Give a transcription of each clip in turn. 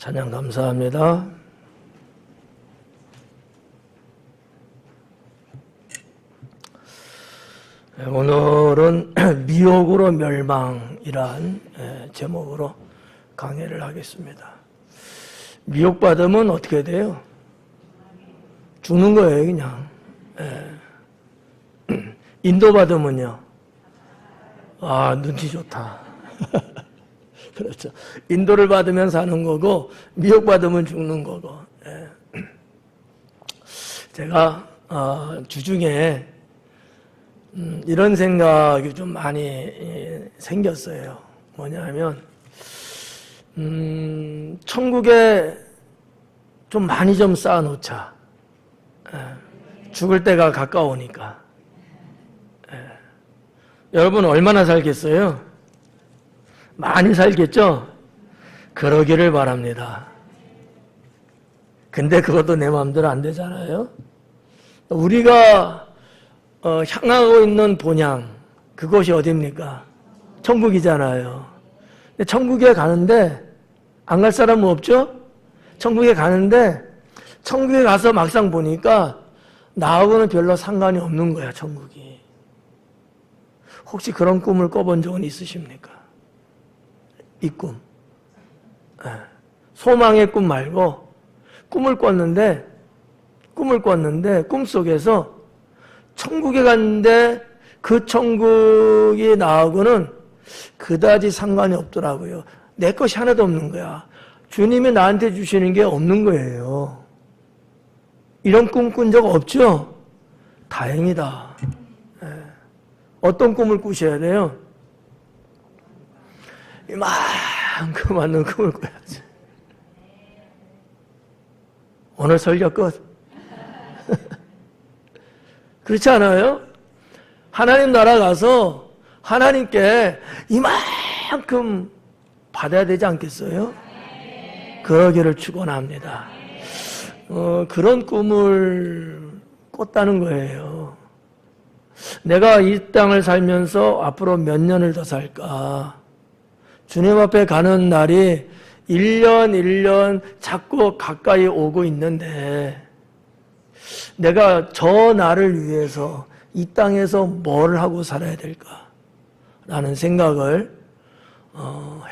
찬양 감사합니다. 오늘은 미혹으로 멸망이란 제목으로 강의를 하겠습니다. 미혹받으면 어떻게 돼요? 죽는 거예요, 그냥. 인도받으면요? 아, 눈치 좋다. 그렇죠. 인도를 받으면 사는 거고, 미혹받으면 죽는 거고. 제가 주중에 이런 생각이 좀 많이 생겼어요. 뭐냐면 천국에 좀 많이 좀 쌓아놓자. 죽을 때가 가까우니까. 여러분 얼마나 살겠어요? 많이 살겠죠? 그러기를 바랍니다. 근데 그것도 내 마음대로 안 되잖아요. 우리가 향하고 있는 본향, 그것이 어디입니까? 천국이잖아요. 근데 천국에 가는데 안 갈 사람은 없죠? 천국에 가는데 천국에 가서 막상 보니까 나하고는 별로 상관이 없는 거야, 천국이. 혹시 그런 꿈을 꿔본 적은 있으십니까? 이 꿈. 소망의 꿈 말고 꿈을 꿨는데 꿈속에서 천국에 갔는데 그 천국이 나하고는 그다지 상관이 없더라고요. 내 것이 하나도 없는 거야. 주님이 나한테 주시는 게 없는 거예요. 이런 꿈 꾼 적 없죠? 다행이다. 어떤 꿈을 꾸셔야 돼요? 이만큼 많은 꿈을 꿔야지. 오늘 설교 끝. 그렇지 않아요? 하나님 나라 가서 하나님께 이만큼 받아야 되지 않겠어요? 그러기를 축원합니다. 그런 꿈을 꿨다는 거예요. 내가 이 땅을 살면서 앞으로 몇 년을 더 살까? 주님 앞에 가는 날이 1년 자꾸 가까이 오고 있는데 내가 저 날을 위해서 이 땅에서 뭘 하고 살아야 될까? 라는 생각을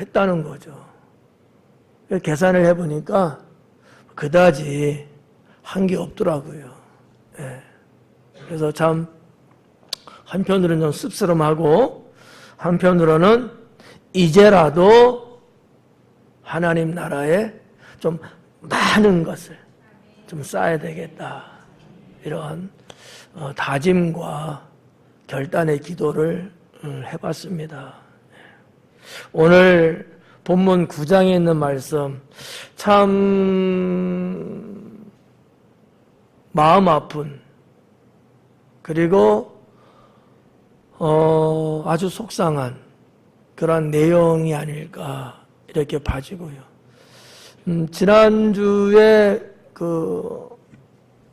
했다는 거죠. 계산을 해보니까 그다지 한 게 없더라고요. 그래서 참 한편으로는 좀 씁쓸함하고 한편으로는 이제라도 하나님 나라에 좀 많은 것을 좀 쌓아야 되겠다. 이런 다짐과 결단의 기도를 해봤습니다. 오늘 본문 9장에 있는 말씀 참 마음 아픈 그리고 아주 속상한 그런 내용이 아닐까 이렇게 봐지고요. 지난주에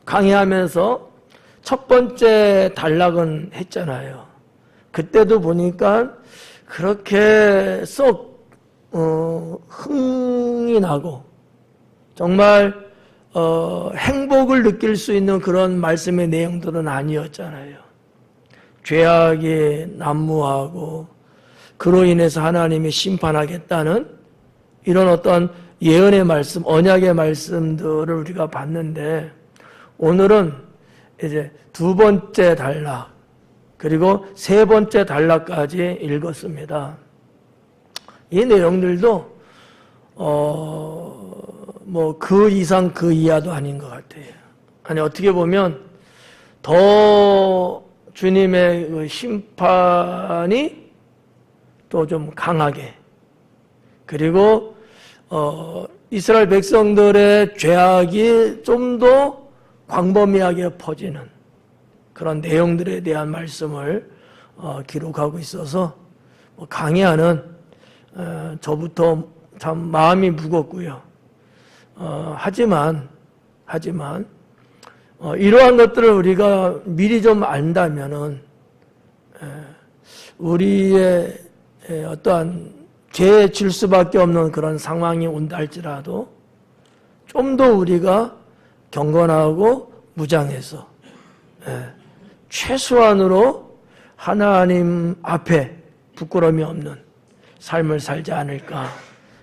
강의하면서 첫 번째 단락은 했잖아요. 그때도 보니까 그렇게 쏙 흥이 나고 정말 행복을 느낄 수 있는 그런 말씀의 내용들은 아니었잖아요. 죄악이 난무하고 그로 인해서 하나님이 심판하겠다는 이런 어떤 예언의 말씀, 언약의 말씀들을 우리가 봤는데 오늘은 이제 두 번째 단락 그리고 세 번째 단락까지 읽었습니다. 이 내용들도 뭐 그 이상 그 이하도 아닌 것 같아요. 아니 어떻게 보면 더 주님의 그 심판이 또 좀 강하게 그리고 이스라엘 백성들의 죄악이 좀 더 광범위하게 퍼지는 그런 내용들에 대한 말씀을 기록하고 있어서 강의하는 저부터 참 마음이 무겁고요. 하지만 이러한 것들을 우리가 미리 좀 안다면은 우리의 어떠한 죄에 질 수밖에 없는 그런 상황이 온다 할지라도 좀 더 우리가 경건하고 무장해서 최소한으로 하나님 앞에 부끄러움이 없는 삶을 살지 않을까,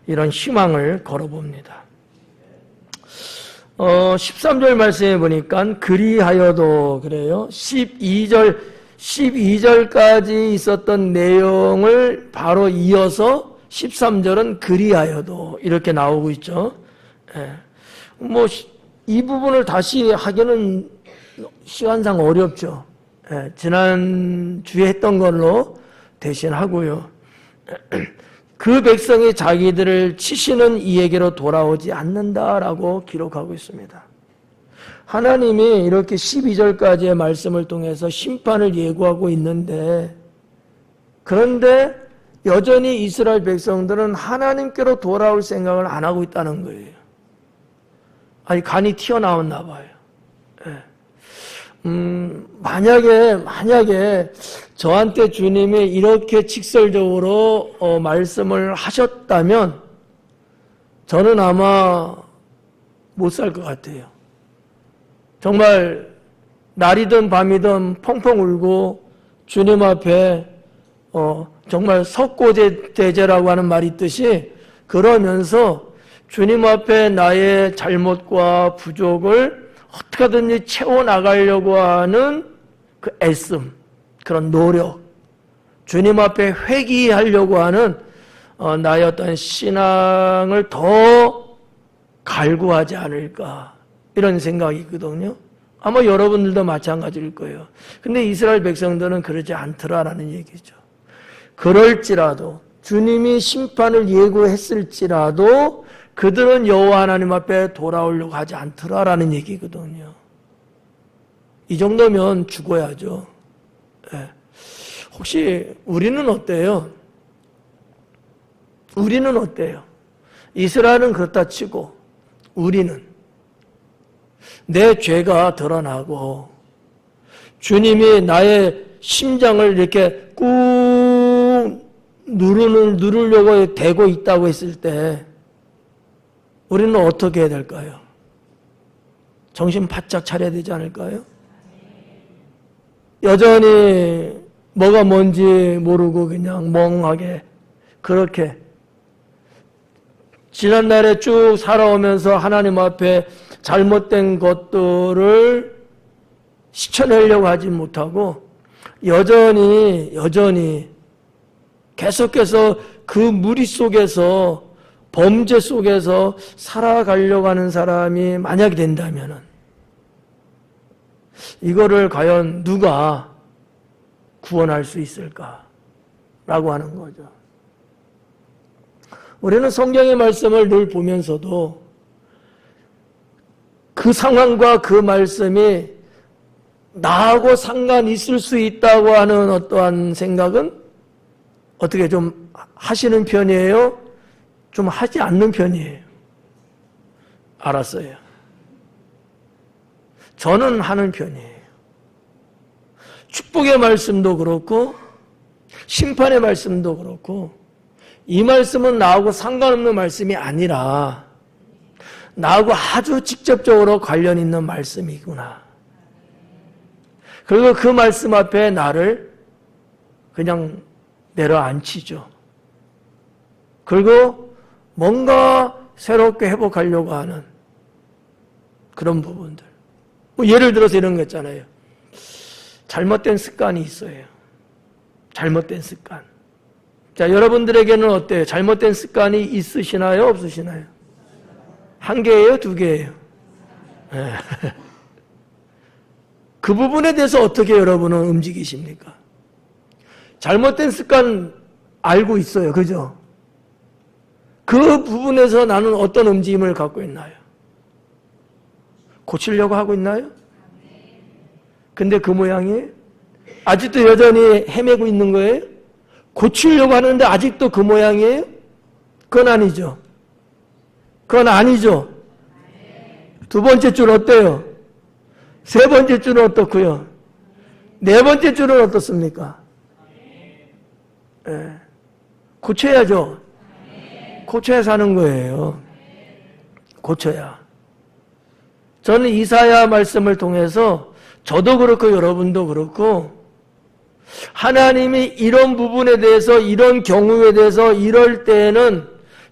이런 희망을 걸어봅니다. 13절 말씀에 보니까 그리하여도 그래요. 12절까지 있었던 내용을 바로 이어서 13절은 그리하여도 이렇게 나오고 있죠. 이 부분을 다시 하기는 시간상 어렵죠. 지난주에 했던 걸로 대신 하고요. 그 백성이 자기들을 치시는 이에게로 돌아오지 않는다라고 기록하고 있습니다. 하나님이 이렇게 12절까지의 말씀을 통해서 심판을 예고하고 있는데, 그런데 여전히 이스라엘 백성들은 하나님께로 돌아올 생각을 안 하고 있다는 거예요. 아니, 간이 튀어나왔나 봐요. 만약에 저한테 주님이 이렇게 직설적으로 말씀을 하셨다면 저는 아마 못 살 것 같아요. 정말 날이든 밤이든 펑펑 울고 주님 앞에 정말 석고대제라고 하는 말이 있듯이 그러면서 주님 앞에 나의 잘못과 부족을 어떻게든지 채워나가려고 하는 그 애씀, 그런 노력, 주님 앞에 회개하려고 하는 나의 어떤 신앙을 더 갈구하지 않을까, 이런 생각이거든요. 아마 여러분들도 마찬가지일 거예요. 근데 이스라엘 백성들은 그러지 않더라라는 얘기죠. 그럴지라도 주님이 심판을 예고했을지라도 그들은 여호와 하나님 앞에 돌아오려고 하지 않더라라는 얘기거든요. 이 정도면 죽어야죠. 혹시 우리는 어때요? 우리는 어때요? 이스라엘은 그렇다 치고 우리는 내 죄가 드러나고 주님이 나의 심장을 이렇게 꾹 누르려고 대고 있다고 했을 때 우리는 어떻게 해야 될까요? 정신 바짝 차려야 되지 않을까요? 여전히 뭐가 뭔지 모르고 그냥 멍하게 그렇게 지난날에 쭉 살아오면서 하나님 앞에 잘못된 것들을 씻어내려고 하지 못하고 여전히 계속해서 그 무리 속에서 범죄 속에서 살아가려고 하는 사람이 만약에 된다면 이거를 과연 누가 구원할 수 있을까라고 하는 거죠. 우리는 성경의 말씀을 늘 보면서도 그 상황과 그 말씀이 나하고 상관이 있을 수 있다고 하는 어떠한 생각은 어떻게 좀 하시는 편이에요? 좀 하지 않는 편이에요? 알았어요. 저는 하는 편이에요. 축복의 말씀도 그렇고 심판의 말씀도 그렇고 이 말씀은 나하고 상관없는 말씀이 아니라 나하고 아주 직접적으로 관련 있는 말씀이구나. 그리고 그 말씀 앞에 나를 그냥 내려앉히죠. 그리고 뭔가 새롭게 회복하려고 하는 그런 부분들. 예를 들어서 이런 거 있잖아요. 잘못된 습관이 있어요. 잘못된 습관. 자, 여러분들에게는 어때요? 잘못된 습관이 있으시나요? 없으시나요? 한 개예요? 두 개예요? 네. 그 부분에 대해서 어떻게 여러분은 움직이십니까? 잘못된 습관 알고 있어요. 그죠? 그 부분에서 나는 어떤 움직임을 갖고 있나요? 고치려고 하고 있나요? 근데 그 모양이 아직도 여전히 헤매고 있는 거예요? 고치려고 하는데 아직도 그 모양이에요? 그건 아니죠. 그건 아니죠. 두 번째 줄 어때요? 세 번째 줄은 어떻고요? 네 번째 줄은 어떻습니까? 네. 고쳐야죠. 고쳐야 사는 거예요. 고쳐야. 저는 이사야 말씀을 통해서 저도 그렇고 여러분도 그렇고 하나님이 이런 부분에 대해서 이런 경우에 대해서 이럴 때에는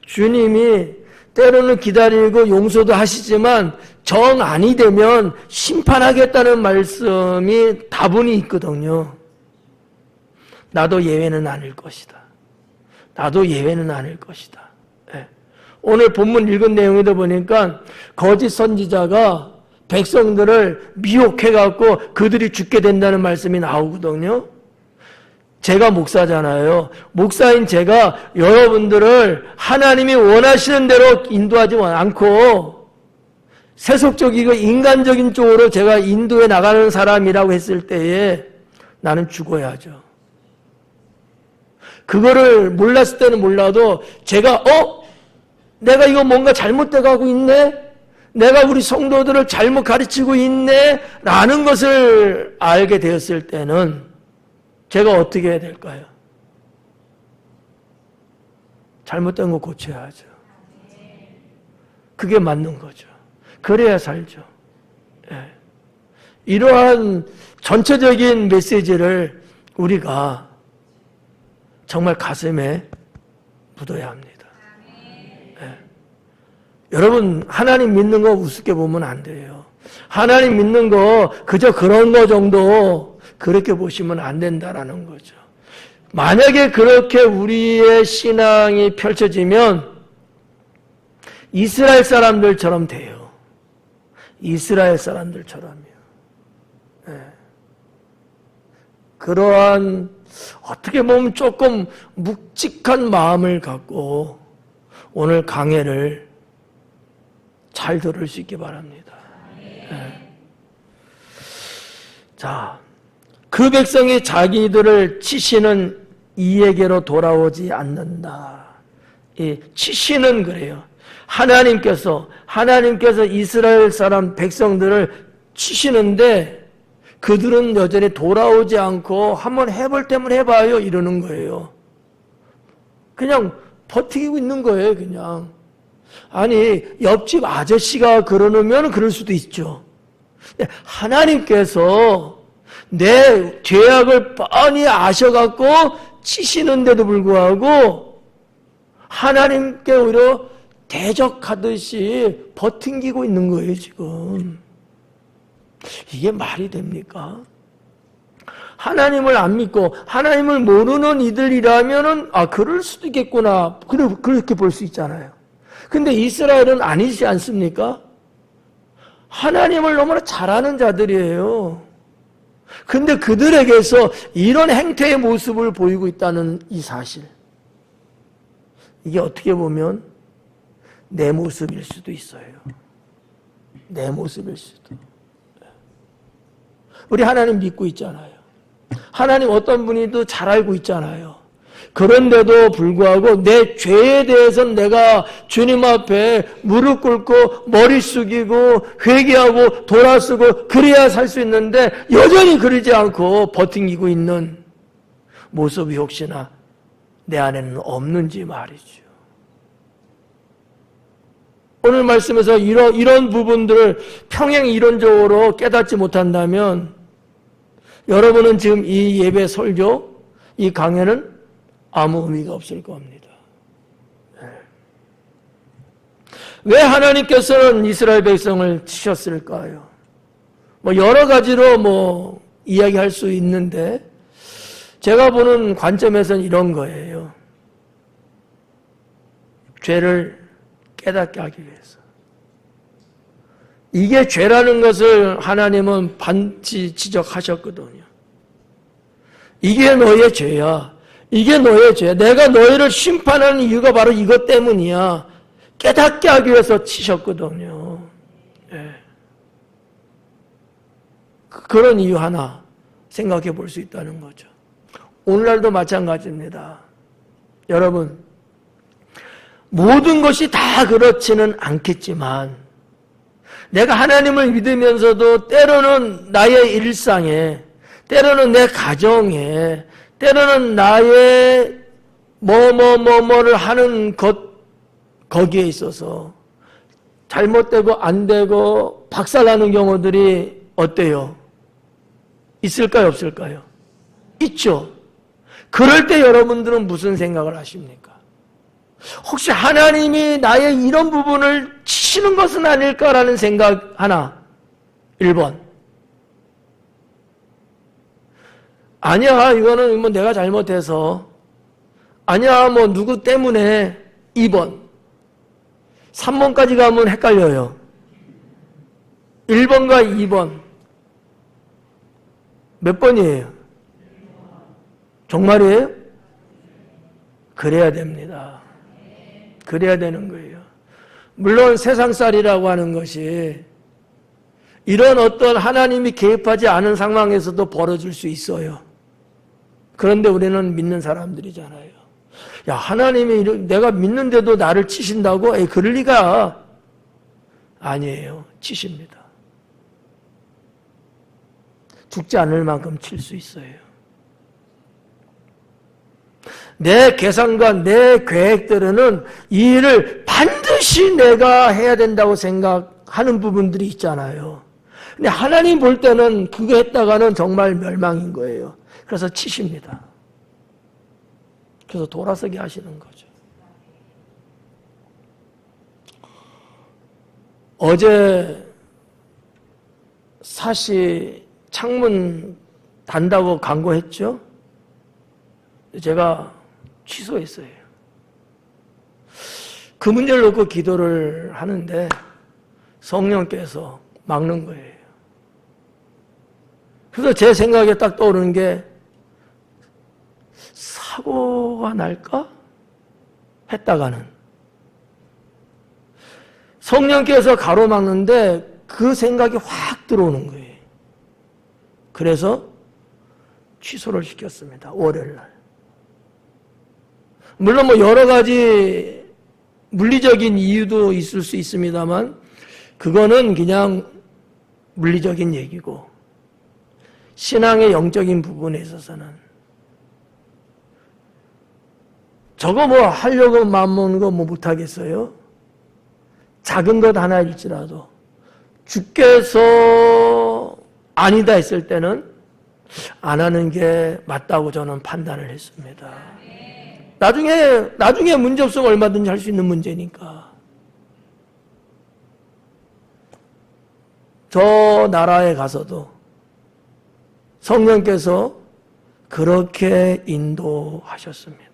주님이 때로는 기다리고 용서도 하시지만 정 아니 되면 심판하겠다는 말씀이 다분히 있거든요. 나도 예외는 아닐 것이다. 나도 예외는 아닐 것이다. 네. 오늘 본문 읽은 내용에도 보니까 거짓 선지자가 백성들을 미혹해갖고 그들이 죽게 된다는 말씀이 나오거든요. 제가 목사잖아요. 목사인 제가 여러분들을 하나님이 원하시는 대로 인도하지 않고 세속적이고 인간적인 쪽으로 제가 인도해 나가는 사람이라고 했을 때에 나는 죽어야죠. 그거를 몰랐을 때는 몰라도 제가 내가 이거 뭔가 잘못돼 가고 있네? 내가 우리 성도들을 잘못 가르치고 있네? 라는 것을 알게 되었을 때는 제가 어떻게 해야 될까요? 잘못된 거 고쳐야죠. 그게 맞는 거죠. 그래야 살죠. 예. 이러한 전체적인 메시지를 우리가 정말 가슴에 묻어야 합니다. 예. 여러분, 하나님 믿는 거 우습게 보면 안 돼요. 하나님 믿는 거 그저 그런 거 정도 그렇게 보시면 안 된다라는 거죠. 만약에 그렇게 우리의 신앙이 펼쳐지면 이스라엘 사람들처럼 돼요. 이스라엘 사람들처럼요. 네. 그러한 어떻게 보면 조금 묵직한 마음을 갖고 오늘 강해를 잘 들을 수 있기 바랍니다. 네. 자, 그 백성이 자기들을 치시는 이에게로 돌아오지 않는다. 이 치시는 그래요. 하나님께서 이스라엘 사람 백성들을 치시는데 그들은 여전히 돌아오지 않고 한번 해볼 때면 해봐요 이러는 거예요. 그냥 버티고 있는 거예요. 그냥. 아니 옆집 아저씨가 그러면 그럴 수도 있죠. 하나님께서 내 죄악을 뻔히 아셔갖고 치시는데도 불구하고 하나님께 오히려 대적하듯이 버팅기고 있는 거예요 지금. 이게 말이 됩니까? 하나님을 안 믿고 하나님을 모르는 이들이라면은 그럴 수도 있겠구나 그렇게 볼 수 있잖아요. 근데 이스라엘은 아니지 않습니까? 하나님을 너무나 잘 아는 자들이에요. 근데 그들에게서 이런 행태의 모습을 보이고 있다는 이 사실, 이게 어떻게 보면 내 모습일 수도 있어요. 내 모습일 수도. 우리 하나님 믿고 있잖아요. 하나님 어떤 분이도 잘 알고 있잖아요. 그런데도 불구하고 내 죄에 대해서는 내가 주님 앞에 무릎 꿇고 머리 숙이고 회개하고 돌아서고 그래야 살 수 있는데 여전히 그러지 않고 버팅기고 있는 모습이 혹시나 내 안에는 없는지 말이죠. 오늘 말씀에서 이런 부분들을 평행 이론적으로 깨닫지 못한다면 여러분은 지금 이 예배 설교, 이 강해는 아무 의미가 없을 겁니다. 네. 왜 하나님께서는 이스라엘 백성을 치셨을까요? 여러 가지로 이야기할 수 있는데 제가 보는 관점에서는 이런 거예요. 죄를 깨닫게 하기 위해서. 이게 죄라는 것을 하나님은 반드시 지적하셨거든요. 이게 너의 죄야. 이게 너의 죄야. 내가 너희를 심판하는 이유가 바로 이것 때문이야. 깨닫게 하기 위해서 치셨거든요. 네. 그런 이유 하나 생각해 볼 수 있다는 거죠. 오늘날도 마찬가지입니다. 여러분, 모든 것이 다 그렇지는 않겠지만 내가 하나님을 믿으면서도 때로는 나의 일상에, 때로는 내 가정에, 때로는 나의 뭐를 하는 것, 거기에 있어서 잘못되고 안 되고 박살나는 경우들이 어때요? 있을까요? 없을까요? 있죠. 그럴 때 여러분들은 무슨 생각을 하십니까? 혹시 하나님이 나의 이런 부분을 치시는 것은 아닐까라는 생각 하나. 1번. 아니야, 이거는 뭐 내가 잘못해서. 아니야, 뭐 누구 때문에. 2번. 3번까지 가면 헷갈려요. 1번과 2번. 몇 번이에요? 정말이에요? 그래야 됩니다. 그래야 되는 거예요. 물론 세상살이라고 하는 것이 이런 어떤 하나님이 개입하지 않은 상황에서도 벌어질 수 있어요. 그런데 우리는 믿는 사람들이잖아요. 야, 하나님이 내가 믿는데도 나를 치신다고? 에이, 그럴 리가. 아니에요. 치십니다. 죽지 않을 만큼 칠 수 있어요. 내 계산과 내 계획대로는 이 일을 반드시 내가 해야 된다고 생각하는 부분들이 있잖아요. 근데 하나님 볼 때는 그거 했다가는 정말 멸망인 거예요. 그래서 치십니다. 그래서 돌아서게 하시는 거죠. 어제 사시 창문 단다고 광고했죠? 제가 취소했어요. 그 문제를 놓고 기도를 하는데 성령께서 막는 거예요. 그래서 제 생각에 딱 떠오르는 게 사고가 날까? 했다가는 성령께서 가로막는데 그 생각이 확 들어오는 거예요. 그래서 취소를 시켰습니다. 월요일 날. 물론 뭐 여러 가지 물리적인 이유도 있을 수 있습니다만 그거는 그냥 물리적인 얘기고 신앙의 영적인 부분에 있어서는 저거 뭐 하려고 마음먹는 거 뭐 못하겠어요? 작은 것 하나일지라도 주께서 아니다 했을 때는 안 하는 게 맞다고 저는 판단을 했습니다. 나중에 문제 없으면 얼마든지 할 수 있는 문제니까. 저 나라에 가서도 성령께서 그렇게 인도하셨습니다.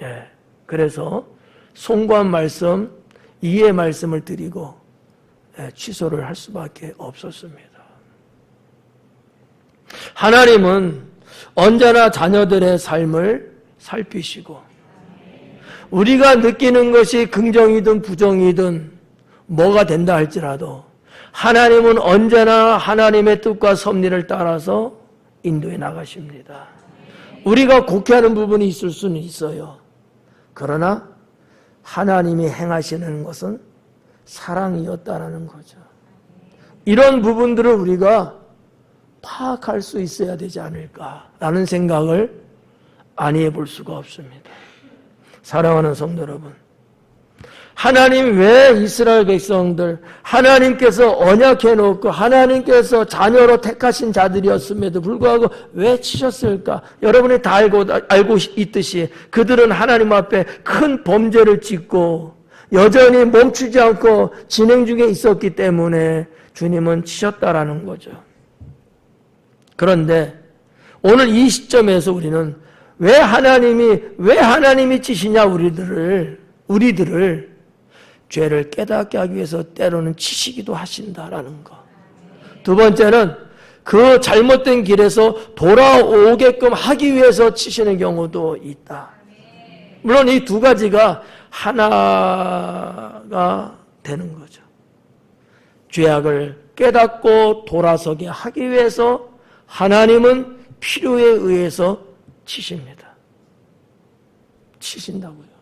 네. 그래서 송구한 말씀, 이해 말씀을 드리고 취소를 할 수밖에 없었습니다. 하나님은 언제나 자녀들의 삶을 살피시고 우리가 느끼는 것이 긍정이든 부정이든 뭐가 된다 할지라도 하나님은 언제나 하나님의 뜻과 섭리를 따라서 인도해 나가십니다. 우리가 곡해하는 부분이 있을 수는 있어요. 그러나 하나님이 행하시는 것은 사랑이었다라는 거죠. 이런 부분들을 우리가 파악할 수 있어야 되지 않을까라는 생각을 안 해볼 수가 없습니다. 사랑하는 성도 여러분, 하나님 왜 이스라엘 백성들 하나님께서 언약해 놓고 하나님께서 자녀로 택하신 자들이었음에도 불구하고 왜 치셨을까? 여러분이 다 알고 있듯이 그들은 하나님 앞에 큰 범죄를 짓고 여전히 멈추지 않고 진행 중에 있었기 때문에 주님은 치셨다라는 거죠. 그런데 오늘 이 시점에서 우리는 왜 하나님이 치시냐 우리들을 죄를 깨닫게 하기 위해서 때로는 치시기도 하신다라는 거. 두 번째는 그 잘못된 길에서 돌아오게끔 하기 위해서 치시는 경우도 있다. 물론 이 두 가지가 하나가 되는 거죠. 죄악을 깨닫고 돌아서게 하기 위해서 하나님은 필요에 의해서 치십니다. 치신다고요.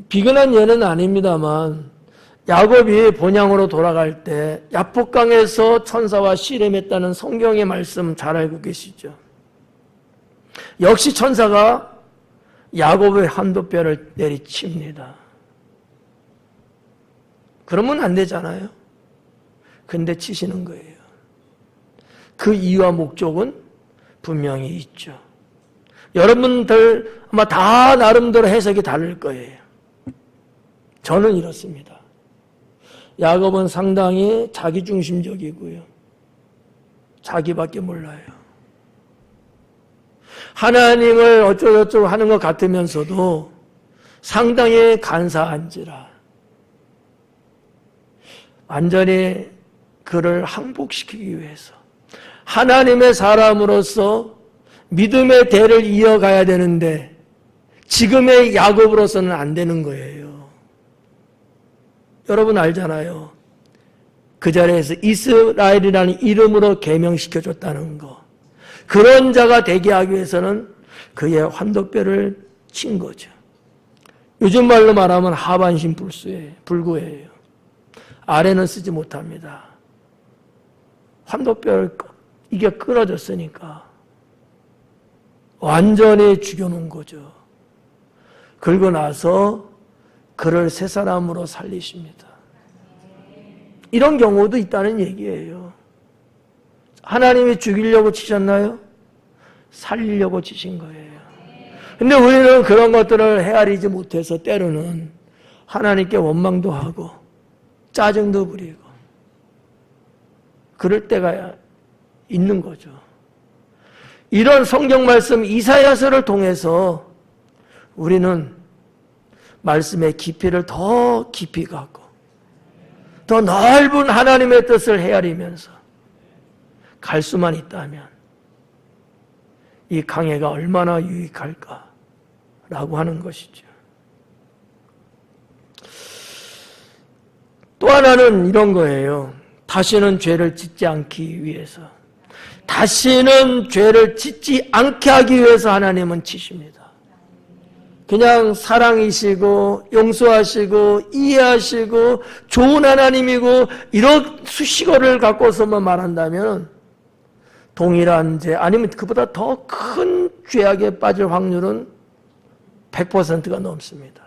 비근한 예는 아닙니다만 야곱이 본향으로 돌아갈 때 야복강에서 천사와 씨름했다는 성경의 말씀 잘 알고 계시죠? 역시 천사가 야곱의 한도뼈를 내리칩니다. 그러면 안 되잖아요. 근데 치시는 거예요. 그 이유와 목적은 분명히 있죠. 여러분들 아마 다 나름대로 해석이 다를 거예요. 저는 이렇습니다. 야곱은 상당히 자기중심적이고요. 자기밖에 몰라요. 하나님을 어쩌고저쩌고 하는 것 같으면서도 상당히 간사한지라 완전히 그를 항복시키기 위해서 하나님의 사람으로서 믿음의 대를 이어가야 되는데 지금의 야곱으로서는 안 되는 거예요. 여러분 알잖아요. 그 자리에서 이스라엘이라는 이름으로 계명시켜줬다는 거. 그런 자가 되게 하기 위해서는 그의 환도뼈를 친 거죠. 요즘 말로 말하면 하반신 불구예요. 아래는 쓰지 못합니다. 환도뼈를 이게 끊어졌으니까 완전히 죽여놓은 거죠. 그러고 나서 그를 새 사람으로 살리십니다. 이런 경우도 있다는 얘기예요. 하나님이 죽이려고 치셨나요? 살리려고 치신 거예요. 근데 우리는 그런 것들을 헤아리지 못해서 때로는 하나님께 원망도 하고 짜증도 부리고 그럴 때가 있는 거죠. 이런 성경 말씀 이사야서를 통해서 우리는 말씀의 깊이를 더 깊이 갖고 더 넓은 하나님의 뜻을 헤아리면서 갈 수만 있다면 이 강해가 얼마나 유익할까라고 하는 것이죠. 또 하나는 이런 거예요. 다시는 죄를 짓지 않기 위해서, 다시는 죄를 짓지 않게 하기 위해서 하나님은 치십니다. 그냥 사랑이시고 용서하시고 이해하시고 좋은 하나님이고 이런 수식어를 갖고서만 말한다면 동일한 죄 아니면 그보다 더 큰 죄악에 빠질 확률은 100%가 넘습니다.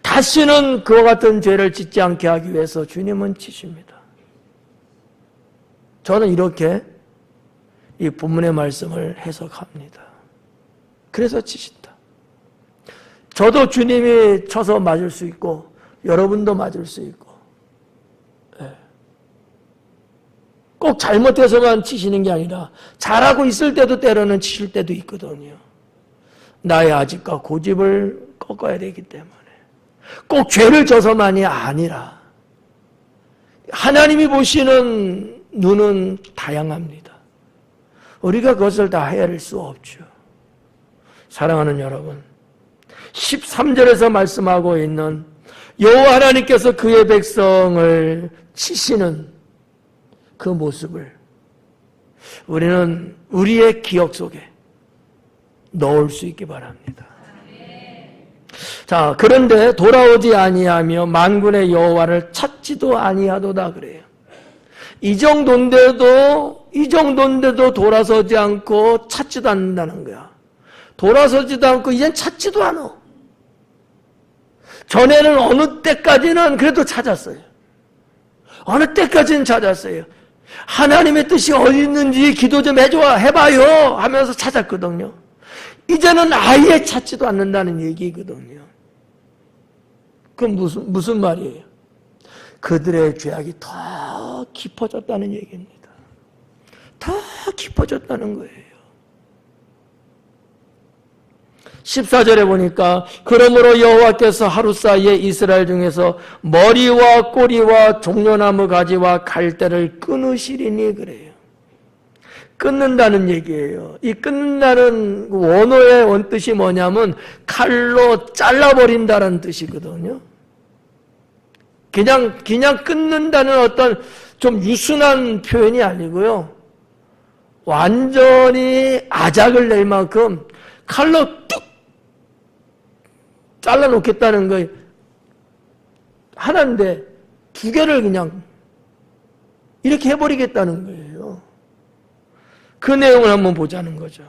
다시는 그와 같은 죄를 짓지 않게 하기 위해서 주님은 치십니다. 저는 이렇게 이 본문의 말씀을 해석합니다. 그래서 치신다. 저도 주님이 쳐서 맞을 수 있고 여러분도 맞을 수 있고 꼭 잘못해서만 치시는 게 아니라 잘하고 있을 때도 때로는 치실 때도 있거든요. 나의 아집과 고집을 꺾어야 되기 때문에 꼭 죄를 져서만이 아니라 하나님이 보시는 눈은 다양합니다. 우리가 그것을 다 헤아릴 수 없죠. 사랑하는 여러분, 13절에서 말씀하고 있는 여호와 하나님께서 그의 백성을 치시는 그 모습을 우리는 우리의 기억 속에 넣을 수 있기 바랍니다. 자, 그런데 돌아오지 아니하며 만군의 여호와를 찾지도 아니하도다 그래요. 이 정도인데도 돌아서지 않고 찾지도 않는다는 거야. 돌아서지도 않고 이젠 찾지도 않아. 전에는 어느 때까지는 그래도 찾았어요. 어느 때까지는 찾았어요. 하나님의 뜻이 어디 있는지 기도 좀 해봐요 하면서 찾았거든요. 이제는 아예 찾지도 않는다는 얘기거든요. 그건 무슨 말이에요? 그들의 죄악이 더 깊어졌다는 얘기입니다. 더 깊어졌다는 거예요. 14절에 보니까 그러므로 여호와께서 하루 사이에 이스라엘 중에서 머리와 꼬리와 종려나무 가지와 갈대를 끊으시리니 그래요. 끊는다는 얘기예요. 이 끊는다는 원어의 원뜻이 뭐냐면 칼로 잘라버린다는 뜻이거든요. 그냥 끊는다는 어떤 좀 유순한 표현이 아니고요. 완전히 아작을 낼 만큼 칼로 뚝 잘라놓겠다는 거예요. 하나인데 두 개를 그냥 이렇게 해버리겠다는 거예요. 그 내용을 한번 보자는 거죠.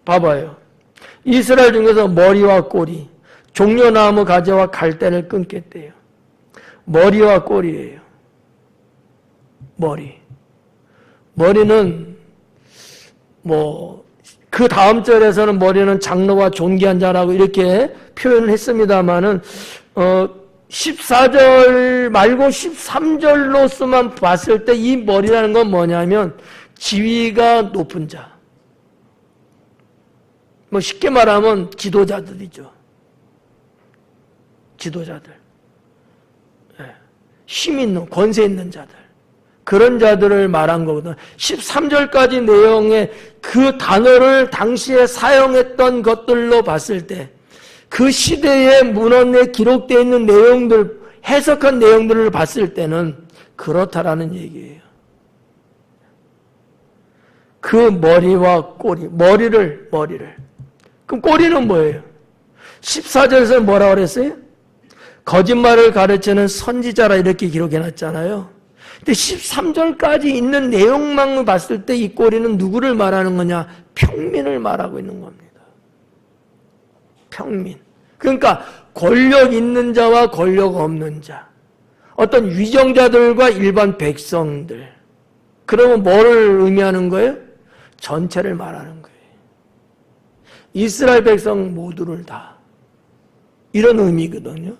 봐봐요. 이스라엘 중에서 머리와 꼬리, 종려나무 가지와 갈대를 끊겠대요. 머리와 꼬리예요. 머리는 그 다음 절에서는 머리는 장로와 존귀한 자라고 이렇게 표현을 했습니다만은 14절 말고 13절로서만 봤을 때 이 머리라는 건 뭐냐면 지위가 높은 자. 쉽게 말하면 지도자들이죠. 지도자들. 힘 있는, 권세 있는 자들. 그런 자들을 말한 거거든. 13절까지 내용의 그 단어를 당시에 사용했던 것들로 봤을 때 그 시대의 문헌에 기록되어 있는 내용들, 해석한 내용들을 봤을 때는 그렇다라는 얘기예요. 그 머리와 꼬리, 머리를. 그럼 꼬리는 뭐예요? 14절에서 뭐라고 그랬어요? 거짓말을 가르치는 선지자라 이렇게 기록해놨잖아요. 근데 13절까지 있는 내용만 봤을 때 이 꼬리는 누구를 말하는 거냐? 평민을 말하고 있는 겁니다. 평민. 그러니까 권력 있는 자와 권력 없는 자. 어떤 위정자들과 일반 백성들. 그러면 뭐를 의미하는 거예요? 전체를 말하는 거예요. 이스라엘 백성 모두를 다. 이런 의미거든요.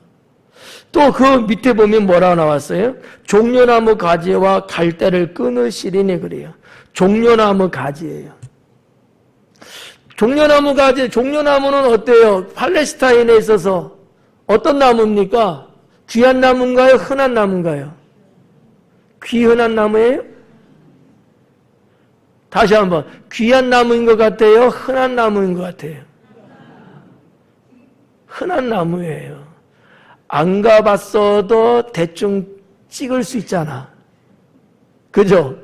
또 그 밑에 보면 뭐라고 나왔어요? 종려나무 가지와 갈대를 끊으시리니 그래요. 종려나무 가지예요. 종려나무 가지, 종려나무는 어때요? 팔레스타인에 있어서 어떤 나무입니까? 귀한 나무인가요? 흔한 나무인가요? 귀흔한 나무예요? 다시 한번, 귀한 나무인 것 같아요? 흔한 나무인 것 같아요? 흔한 나무예요. 안 가봤어도 대충 찍을 수 있잖아. 그죠?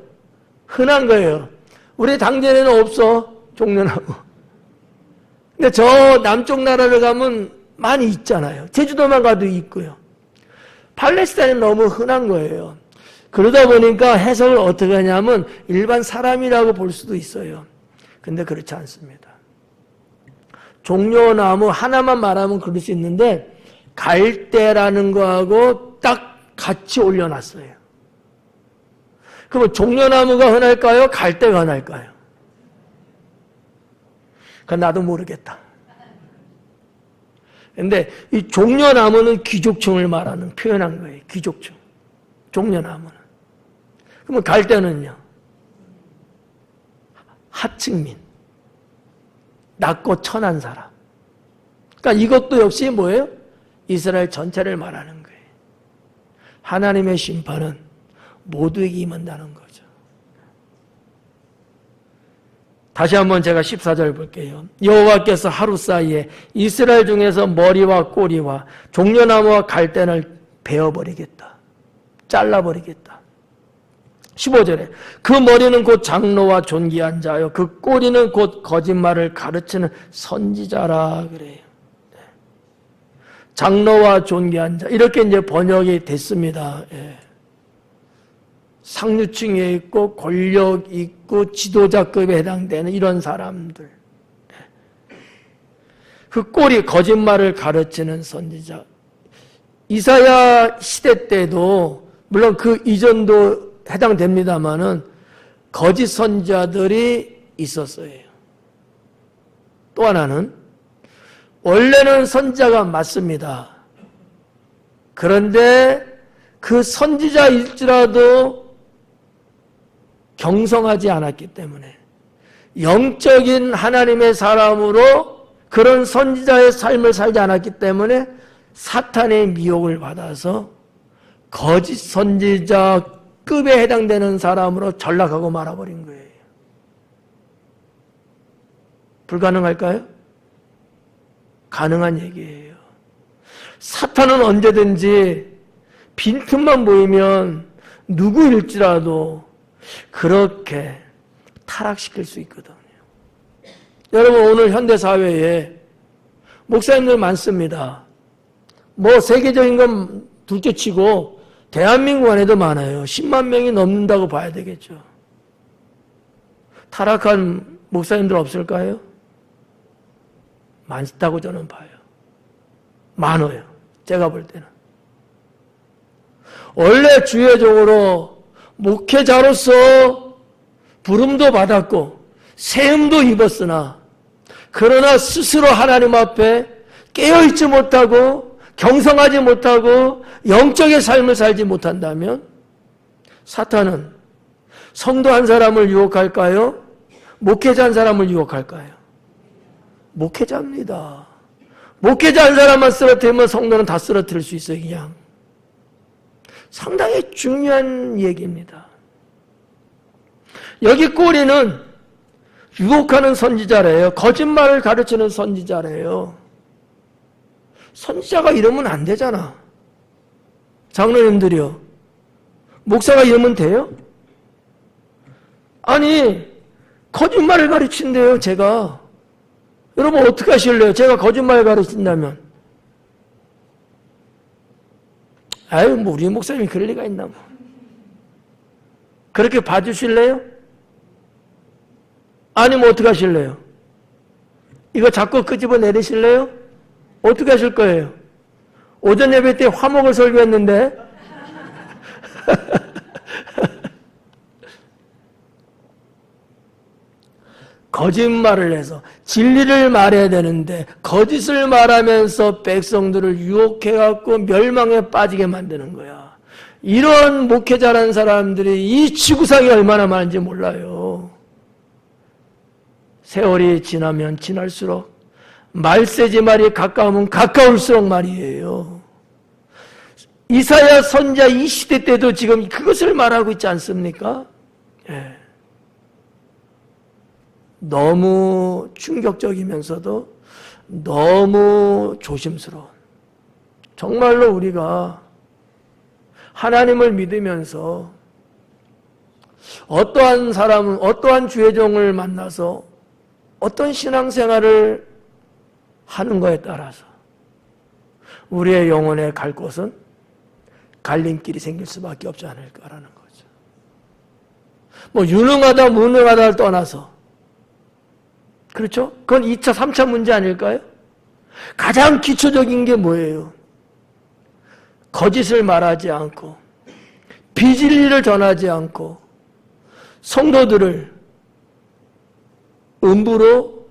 흔한 거예요. 우리 당진에는 없어, 종려나무. 근데 저 남쪽 나라를 가면 많이 있잖아요. 제주도만 가도 있고요. 팔레스타인은 너무 흔한 거예요. 그러다 보니까 해석을 어떻게 하냐면 일반 사람이라고 볼 수도 있어요. 근데 그렇지 않습니다. 종려나무 하나만 말하면 그럴 수 있는데 갈대라는 거하고 딱 같이 올려놨어요. 그럼 종려나무가 흔할까요? 갈대가 흔할까요? 그건 나도 모르겠다. 근데 이 종려나무는 귀족층을 말하는, 표현한 거예요. 귀족층. 종려나무는. 그러면 갈대는요? 하층민. 낮고 천한 사람. 그러니까 이것도 역시 뭐예요? 이스라엘 전체를 말하는 거예요. 하나님의 심판은 모두에게 임한다는 거죠. 다시 한번 제가 14절 볼게요. 여호와께서 하루 사이에 이스라엘 중에서 머리와 꼬리와 종려나무와 갈대를 베어버리겠다. 잘라버리겠다. 15절에 그 머리는 곧 장로와 존귀한 자요 그 꼬리는 곧 거짓말을 가르치는 선지자라 그래요. 장로와 존귀한 자 이렇게 이제 번역이 됐습니다. 상류층에 있고 권력 있고 지도자급에 해당되는 이런 사람들. 그 꼬리 거짓말을 가르치는 선지자. 이사야 시대 때도 물론 그 이전도 해당됩니다마는 거짓 선지자들이 있었어요. 또 하나는 원래는 선지자가 맞습니다. 그런데 그 선지자일지라도 경성하지 않았기 때문에 영적인 하나님의 사람으로 그런 선지자의 삶을 살지 않았기 때문에 사탄의 미혹을 받아서 거짓 선지자급에 해당되는 사람으로 전락하고 말아버린 거예요. 불가능할까요? 가능한 얘기예요. 사탄은 언제든지 빈틈만 보이면 누구일지라도 그렇게 타락시킬 수 있거든요. 여러분 오늘 현대사회에 목사님들 많습니다. 뭐 세계적인 건 둘째치고 대한민국 안에도 많아요. 10만 명이 넘는다고 봐야 되겠죠. 타락한 목사님들 없을까요? 많다고 저는 봐요. 많아요. 제가 볼 때는. 원래 주회적으로 목회자로서 부름도 받았고 세움도 입었으나 그러나 스스로 하나님 앞에 깨어있지 못하고 경성하지 못하고 영적의 삶을 살지 못한다면 사탄은 성도 한 사람을 유혹할까요? 목회자 한 사람을 유혹할까요? 목회자입니다. 목회자 한 사람만 쓰러뜨리면 성도는 다 쓰러뜨릴 수 있어요. 그냥. 상당히 중요한 얘기입니다. 여기 꼬리는 유혹하는 선지자래요. 거짓말을 가르치는 선지자래요. 선지자가 이러면 안 되잖아. 장로님들이요. 목사가 이러면 돼요? 아니, 거짓말을 가르친대요, 제가. 여러분 어떻게 하실래요? 제가 거짓말을 가르친다면. 아유, 뭐 우리 목사님이 그럴 리가 있나 뭐. 그렇게 봐주실래요? 아니면 어떻게 하실래요? 이거 자꾸 끄집어 내리실래요? 어떻게 하실 거예요? 오전 예배 때 화목을 설교했는데 거짓말을 해서 진리를 말해야 되는데 거짓을 말하면서 백성들을 유혹해갖고 멸망에 빠지게 만드는 거야. 이런 목회자라는 사람들이 이 지구상에 얼마나 많은지 몰라요. 세월이 지나면 지날수록 말세지 말이 가까우면 가까울수록 말이에요. 이사야 선지자 이 시대 때도 지금 그것을 말하고 있지 않습니까? 예. 너무 충격적이면서도 너무 조심스러운, 정말로 우리가 하나님을 믿으면서 어떠한 사람은 어떠한 주의종을 만나서 어떤 신앙생활을 하는 거에 따라서 우리의 영혼에 갈 곳은 갈림길이 생길 수밖에 없지 않을까라는 거죠. 뭐 유능하다 무능하다를 떠나서, 그렇죠? 그건 2차 3차 문제 아닐까요? 가장 기초적인 게 뭐예요? 거짓을 말하지 않고 비진리를 전하지 않고 성도들을 음부로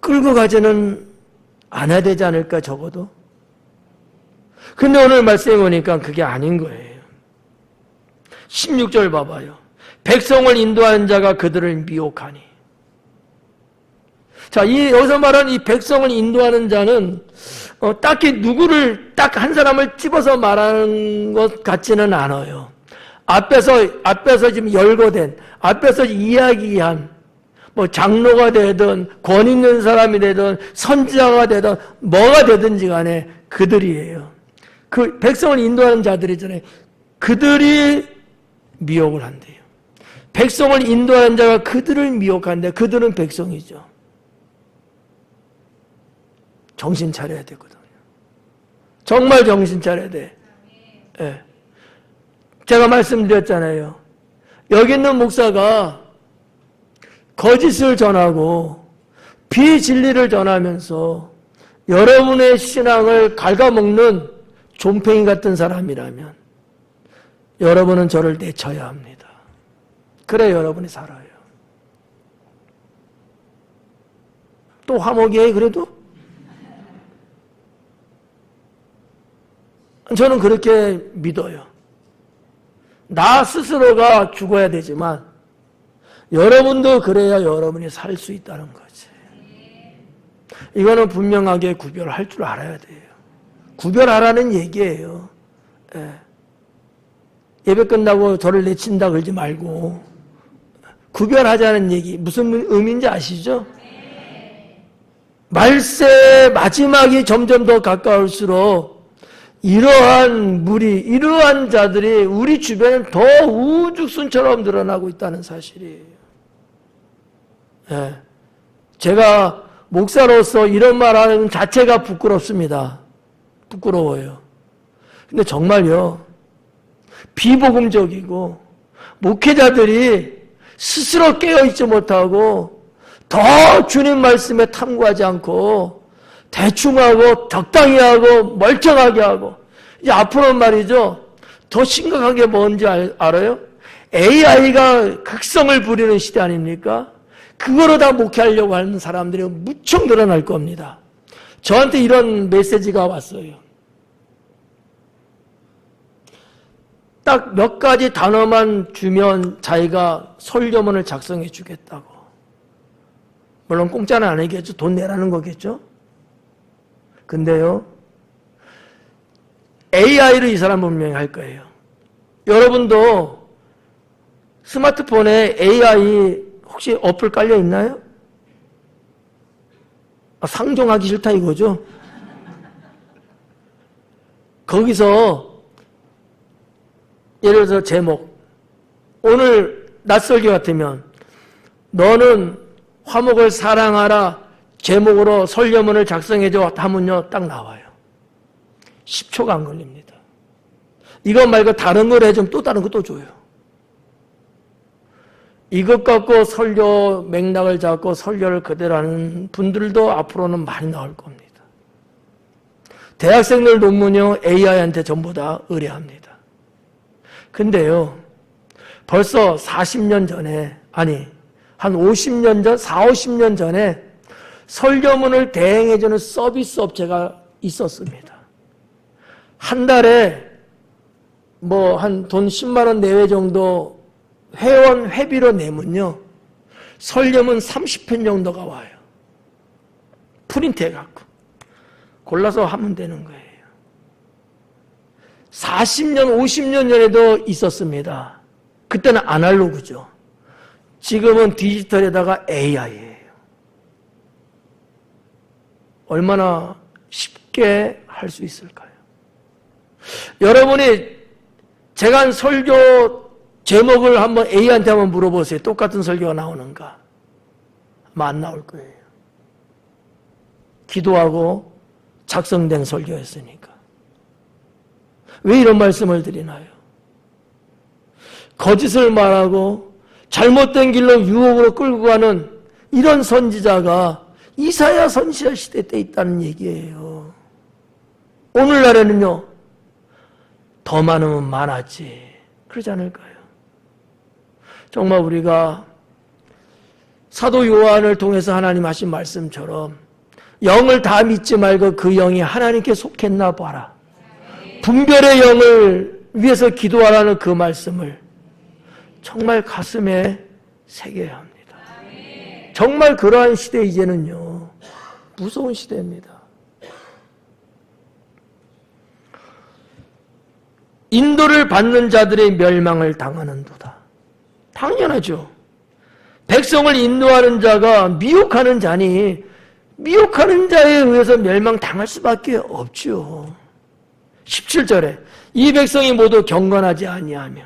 끌고 가지는 않아야 되지 않을까, 적어도. 근데 오늘 말씀해 보니까 그게 아닌 거예요. 16절 봐봐요. 백성을 인도하는 자가 그들을 미혹하니. 자, 여기서 말하는 이 백성을 인도하는 자는 딱히 누구를 딱 한 사람을 집어서 말하는 것 같지는 않아요. 앞에서 지금 열거된, 앞에서 이야기한 뭐 장로가 되든 권 있는 사람이 되든 선지자가 되든 뭐가 되든지 간에 그들이에요. 그 백성을 인도하는 자들이잖아요. 그들이 미혹을 한대요. 백성을 인도하는 자가 그들을 미혹한대. 그들은 백성이죠. 정신 차려야 되거든요. 정말 정신 차려야 돼. 네. 제가 말씀드렸잖아요. 여기 있는 목사가 거짓을 전하고 비진리를 전하면서 여러분의 신앙을 갉아먹는 좀팽이 같은 사람이라면 여러분은 저를 내쳐야 합니다. 그래 여러분이 살아요. 또 화목이에요 그래도? 저는 그렇게 믿어요. 나 스스로가 죽어야 되지만 여러분도 그래야 여러분이 살 수 있다는 거지. 이거는 분명하게 구별할 줄 알아야 돼요. 구별하라는 얘기예요. 예. 예배 끝나고 저를 내친다 그러지 말고 구별하자는 얘기. 무슨 의미인지 아시죠? 말세 마지막이 점점 더 가까울수록 이러한 무리, 이러한 자들이 우리 주변에 더 우죽순처럼 늘어나고 있다는 사실이에요. 예. 제가 목사로서 이런 말하는 자체가 부끄럽습니다. 부끄러워요. 근데 정말요, 비복음적이고 목회자들이 스스로 깨어있지 못하고 더 주님 말씀에 탐구하지 않고 대충 하고 적당히 하고 멀쩡하게 하고 이제 앞으로는 말이죠. 더 심각한 게 뭔지 알아요? AI가 극성을 부리는 시대 아닙니까? 그거로 다 목회하려고 하는 사람들이 무척 늘어날 겁니다. 저한테 이런 메시지가 왔어요. 딱 몇 가지 단어만 주면 자기가 설교문을 작성해 주겠다고. 물론 공짜는 아니겠죠. 돈 내라는 거겠죠. 근데요, AI로 이 사람 분명히 할 거예요. 여러분도 스마트폰에 AI 혹시 어플 깔려 있나요? 상종하기 싫다 이거죠? 거기서 예를 들어서 제목, 오늘 낯설기 같으면 너는 화목을 사랑하라 제목으로 설교문을 작성해줘 하면요 딱 나와요. 10초가 안 걸립니다. 이것 말고 다른 걸 해주면 또 다른 거 또 줘요. 이것 갖고 설교 맥락을 잡고 설교를 그대로 하는 분들도 앞으로는 많이 나올 겁니다. 대학생들 논문요 AI한테 전부 다 의뢰합니다. 근데요 벌써 40년 전에 아니 한 50년 전 40-50년 전에 설교문을 대행해주는 서비스 업체가 있었습니다. 한 달에 뭐 한 돈 10만 원 내외 정도 회원 회비로 내면요 설교문 30편 정도가 와요. 프린트 해갖고 골라서 하면 되는 거예요. 40년 50년 전에도 있었습니다. 그때는 아날로그죠. 지금은 디지털에다가 AI예요. 얼마나 쉽게 할 수 있을까요? 여러분이 제가 한 설교 제목을 한번 A한테 한번 물어보세요. 똑같은 설교가 나오는가? 아마 안 나올 거예요. 기도하고 작성된 설교였으니까. 왜 이런 말씀을 드리나요? 거짓을 말하고 잘못된 길로 유혹으로 끌고 가는 이런 선지자가 이사야 선지자 시대 때 있다는 얘기예요. 오늘날에는요 더 많으면 많았지 그러지 않을까요? 정말 우리가 사도 요한을 통해서 하나님 하신 말씀처럼 영을 다 믿지 말고 그 영이 하나님께 속했나 봐라. 분별의 영을 위해서 기도하라는 그 말씀을 정말 가슴에 새겨야 합니다. 정말 그러한 시대 이제는요 무서운 시대입니다. 인도를 받는 자들의 멸망을 당하는도다. 당연하죠. 백성을 인도하는 자가 미혹하는 자니 미혹하는 자에 의해서 멸망당할 수밖에 없죠. 17절에 이 백성이 모두 경건하지 아니하며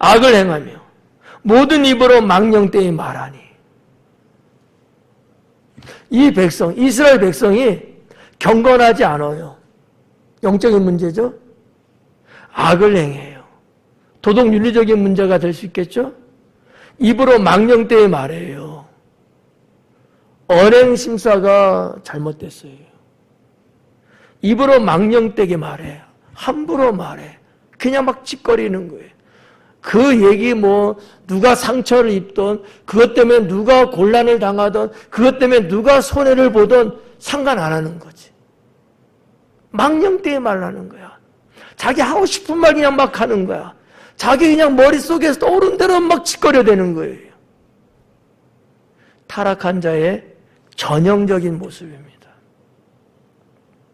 악을 행하며 모든 입으로 망령되이 말하니 이 백성, 이스라엘 백성이 경건하지 않아요. 영적인 문제죠. 악을 행해요. 도덕 윤리적인 문제가 될 수 있겠죠. 입으로 망령되이 말해요. 언행심사가 잘못됐어요. 입으로 망령되게 말해. 함부로 말해. 그냥 막 짓거리는 거예요. 그 얘기 뭐 누가 상처를 입던 그것 때문에 누가 곤란을 당하던 그것 때문에 누가 손해를 보던 상관 안 하는 거지. 망령되게 말하는 거야. 자기 하고 싶은 말 그냥 막 하는 거야. 자기 그냥 머릿속에서 떠오른 대로 막 짓거려대는 거예요. 타락한 자의 전형적인 모습입니다.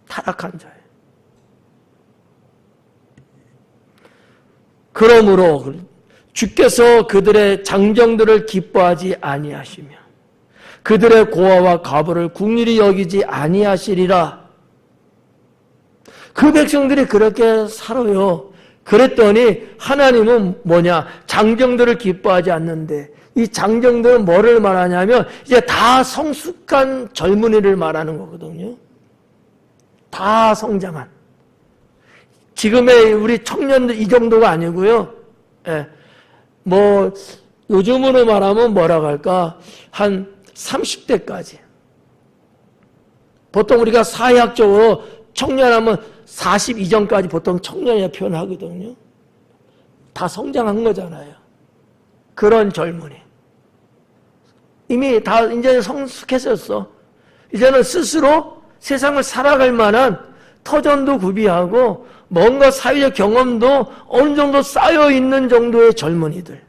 타락한 자의. 그러므로 주께서 그들의 장정들을 기뻐하지 아니하시며 그들의 고아와 과부를 긍휼히 여기지 아니하시리라. 그 백성들이 그렇게 살아요. 그랬더니 하나님은 뭐냐? 장정들을 기뻐하지 않는데 이 장정들은 뭐를 말하냐면 이제 다 성숙한 젊은이를 말하는 거거든요. 다 성장한. 지금의 우리 청년들 이 정도가 아니고요. 예. 뭐 요즘으로 말하면 뭐라고 할까? 한 30대까지. 보통 우리가 사회학적으로 청년하면 40 이전까지 보통 청년이라 표현하거든요. 다 성장한 거잖아요. 그런 젊은이. 이미 다 이제 성숙했었어. 이제는 스스로 세상을 살아갈 만한 터전도 구비하고 뭔가 사회적 경험도 어느 정도 쌓여있는 정도의 젊은이들.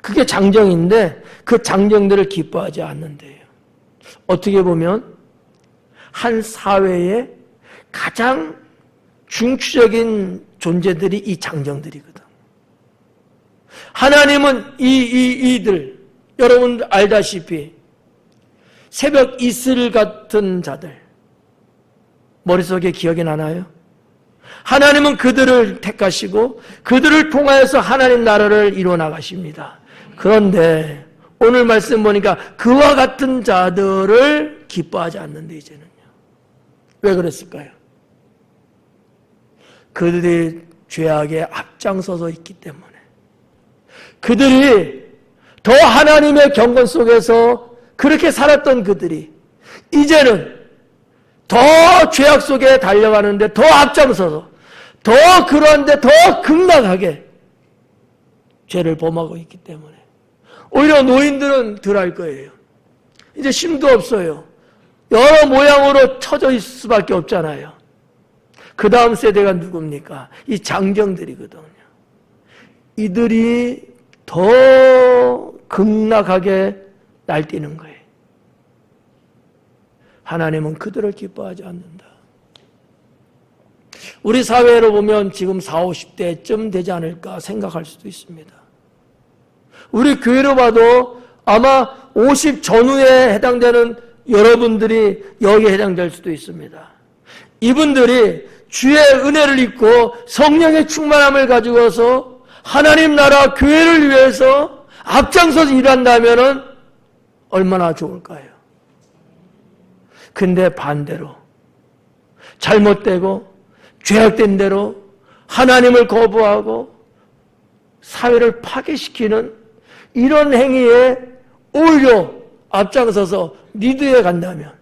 그게 장정인데 그 장정들을 기뻐하지 않는데요. 어떻게 보면 한 사회의 가장 중추적인 존재들이 이 장정들이거든. 하나님은 이들 여러분 알다시피 새벽 이슬 같은 자들 머릿속에 기억이 나나요? 하나님은 그들을 택하시고 그들을 통하여서 하나님 나라를 이루어 나가십니다. 그런데 오늘 말씀 보니까 그와 같은 자들을 기뻐하지 않는데 이제는요. 왜 그랬을까요? 그들이 죄악에 앞장서서 있기 때문에 그들이 더 하나님의 경건 속에서 그렇게 살았던 그들이 이제는 더 죄악 속에 달려가는데 더 앞장서서 더 그런데 더 극락하게 죄를 범하고 있기 때문에 오히려 노인들은 덜할 거예요. 이제 힘도 없어요. 여러 모양으로 처져 있을 수밖에 없잖아요. 그 다음 세대가 누굽니까? 이 장정들이거든요. 이들이 더 극락하게 날뛰는 거예요. 하나님은 그들을 기뻐하지 않는다. 우리 사회로 보면 지금 40, 50대쯤 되지 않을까 생각할 수도 있습니다. 우리 교회로 봐도 아마 50 전후에 해당되는 여러분들이 여기에 해당될 수도 있습니다. 이분들이 주의 은혜를 입고 성령의 충만함을 가지고서 하나님 나라 교회를 위해서 앞장서서 일한다면 얼마나 좋을까요? 근데 반대로 잘못되고 죄악된 대로 하나님을 거부하고 사회를 파괴시키는 이런 행위에 오히려 앞장서서 리드해 간다면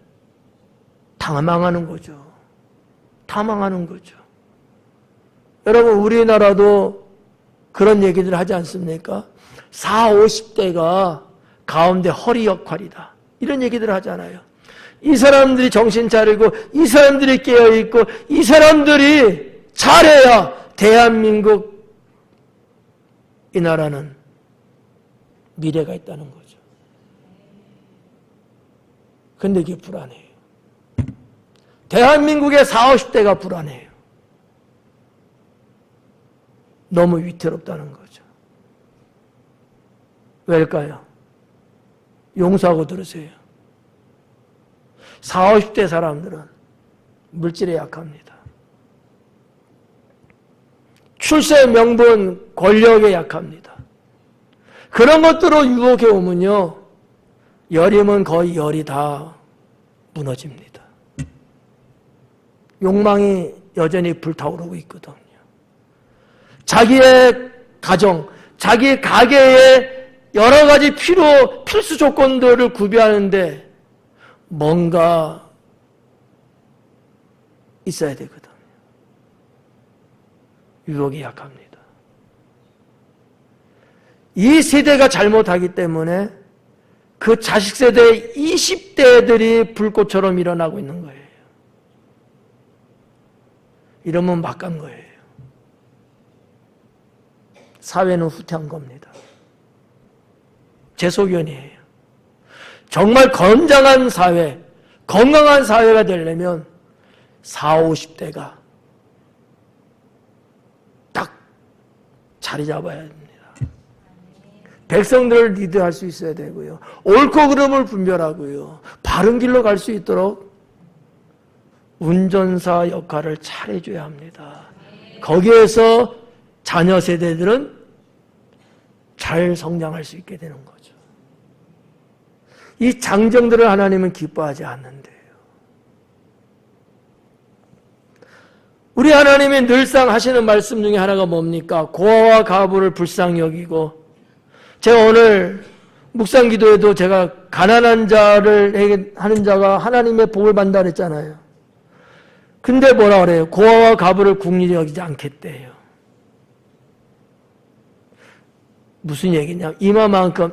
다 망하는 거죠. 다 망하는 거죠. 여러분 우리나라도 그런 얘기들 하지 않습니까? 40, 50대가 가운데 허리 역할이다. 이런 얘기들 하잖아요. 이 사람들이 정신 차리고 이 사람들이 깨어있고 이 사람들이 잘해야 대한민국 이 나라는 미래가 있다는 거죠. 근데 이게 불안해요. 대한민국의 40, 50대가 불안해요. 너무 위태롭다는 거죠. 왜일까요? 용서하고 들으세요. 40, 50대 사람들은 물질에 약합니다. 출세, 명분, 권력에 약합니다. 그런 것들로 유혹해 오면요, 열이면 거의 열이 다 무너집니다. 욕망이 여전히 불타오르고 있거든요. 자기의 가정, 자기 가계의 여러 가지 필수 조건들을 구비하는데 뭔가 있어야 되거든요. 유혹이 약합니다. 이 세대가 잘못하기 때문에 그 자식 세대의 20대들이 불꽃처럼 일어나고 있는 거예요. 이러면 막 간 거예요. 사회는 후퇴한 겁니다. 제 소견이에요. 정말 건장한 사회, 건강한 사회가 되려면 40, 50대가 딱 자리 잡아야 됩니다. 백성들을 리드할 수 있어야 되고요. 옳고 그름을 분별하고요. 바른 길로 갈 수 있도록 운전사 역할을 잘해줘야 합니다. 거기에서 자녀 세대들은 잘 성장할 수 있게 되는 거죠. 이 장정들을 하나님은 기뻐하지 않는데요. 우리 하나님이 늘상 하시는 말씀 중에 하나가 뭡니까? 고아와 과부를 불쌍히 여기고, 제가 오늘 묵상 기도에도 제가 가난한 자를 하는 자가 하나님의 복을 받는다 그랬잖아요. 근데 뭐라 그래요? 고아와 과부를 국리히 여기지 않겠대요. 무슨 얘기냐? 이마만큼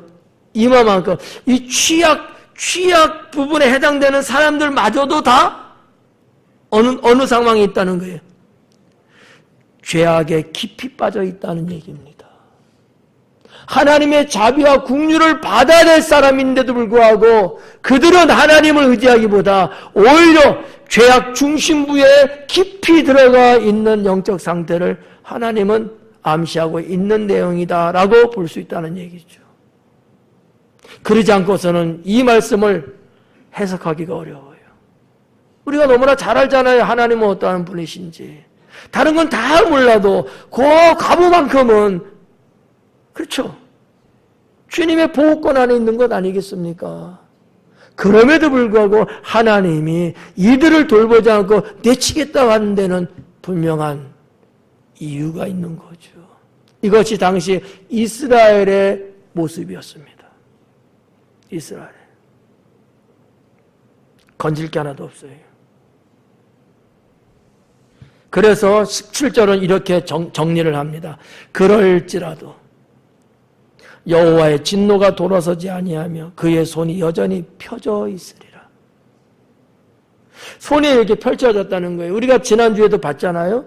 이 취약 부분에 해당되는 사람들마저도 다 어느 상황에 있다는 거예요. 죄악에 깊이 빠져 있다는 얘기입니다. 하나님의 자비와 긍휼을 받아야 될 사람인데도 불구하고 그들은 하나님을 의지하기보다 오히려 죄악 중심부에 깊이 들어가 있는 영적 상태를 하나님은 암시하고 있는 내용이다라고 볼 수 있다는 얘기죠. 그러지 않고서는 이 말씀을 해석하기가 어려워요. 우리가 너무나 잘 알잖아요. 하나님은 어떠한 분이신지. 다른 건 다 몰라도 그 과부만큼은 그렇죠. 주님의 보호권 안에 있는 것 아니겠습니까? 그럼에도 불구하고 하나님이 이들을 돌보지 않고 내치겠다고 하는 데는 분명한 이유가 있는 거죠. 이것이 당시 이스라엘의 모습이었습니다. 이스라엘. 건질 게 하나도 없어요. 그래서 17절은 이렇게 정리를 합니다. 그럴지라도 여호와의 진노가 돌아서지 아니하며 그의 손이 여전히 펴져 있으리라. 손이 이렇게 펼쳐졌다는 거예요. 우리가 지난주에도 봤잖아요.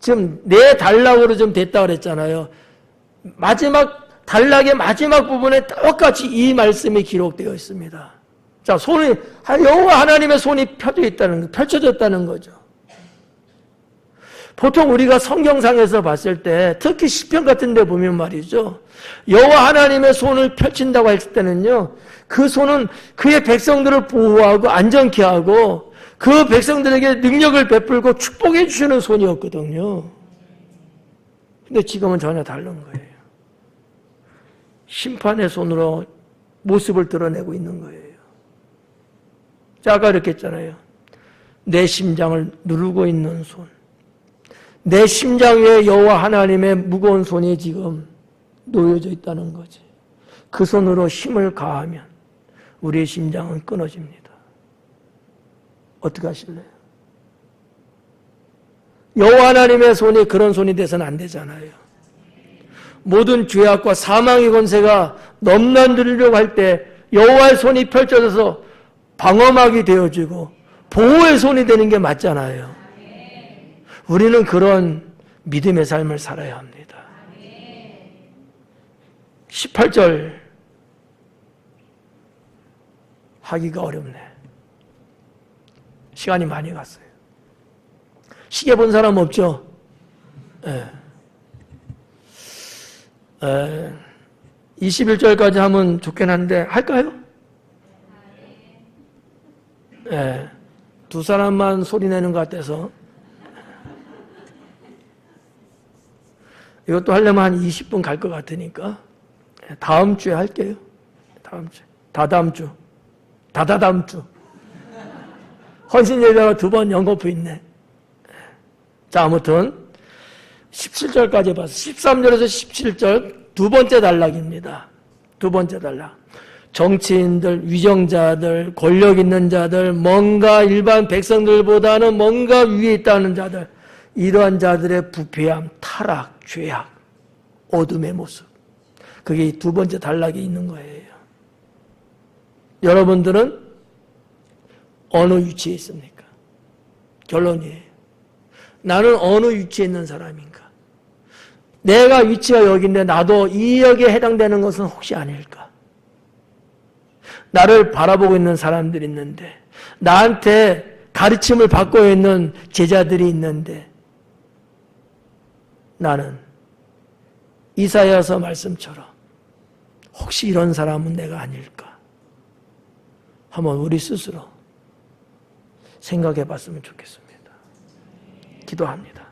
지금 네 단락으로 좀 됐다 그랬잖아요. 단락의 마지막 부분에 똑같이 이 말씀이 기록되어 있습니다. 자, 여호와 하나님의 손이 펼쳐졌다는 거죠. 보통 우리가 성경상에서 봤을 때, 특히 시편 같은 데 보면 말이죠. 여호와 하나님의 손을 펼친다고 했을 때는요, 그 손은 그의 백성들을 보호하고 안전케 하고 그 백성들에게 능력을 베풀고 축복해 주시는 손이었거든요. 근데 지금은 전혀 다른 거예요. 심판의 손으로 모습을 드러내고 있는 거예요. 자, 아까 이렇게 했잖아요. 내 심장을 누르고 있는 손. 내 심장 위에 여호와 하나님의 무거운 손이 지금 놓여져 있다는 거지. 그 손으로 힘을 가하면 우리의 심장은 끊어집니다. 어떻게 하실래요? 여호와 하나님의 손이 그런 손이 돼서는 안 되잖아요. 모든 죄악과 사망의 권세가 넘나들려고 할 때 여호와의 손이 펼쳐져서 방어막이 되어지고 보호의 손이 되는 게 맞잖아요. 우리는 그런 믿음의 삶을 살아야 합니다. 18절 하기가 어렵네. 시간이 많이 갔어요. 시계 본 사람 없죠? 네. 21절까지 하면 좋긴 한데 할까요? 네. 두 사람만 소리 내는 것 같아서 이것도 하려면 한 20분 갈 것 같으니까 다음 주에 할게요. 다음 주에. 다다음 주. 헌신예배가 2번 연거푸 있네. 자, 아무튼 17절까지 봐서 13절에서 17절 두 번째 단락입니다. 두 번째 단락. 정치인들, 위정자들, 권력 있는 자들, 뭔가 일반 백성들보다는 뭔가 위에 있다는 자들, 이러한 자들의 부패함, 타락, 죄악, 어둠의 모습. 그게 두 번째 단락에 있는 거예요. 여러분들은 어느 위치에 있습니까? 결론이에요. 나는 어느 위치에 있는 사람인가? 내가 위치가 여기인데 나도 이 역에 해당되는 것은 혹시 아닐까? 나를 바라보고 있는 사람들이 있는데, 나한테 가르침을 받고 있는 제자들이 있는데, 나는 이사야서 말씀처럼 혹시 이런 사람은 내가 아닐까? 한번 우리 스스로 생각해 봤으면 좋겠습니다. 기도합니다.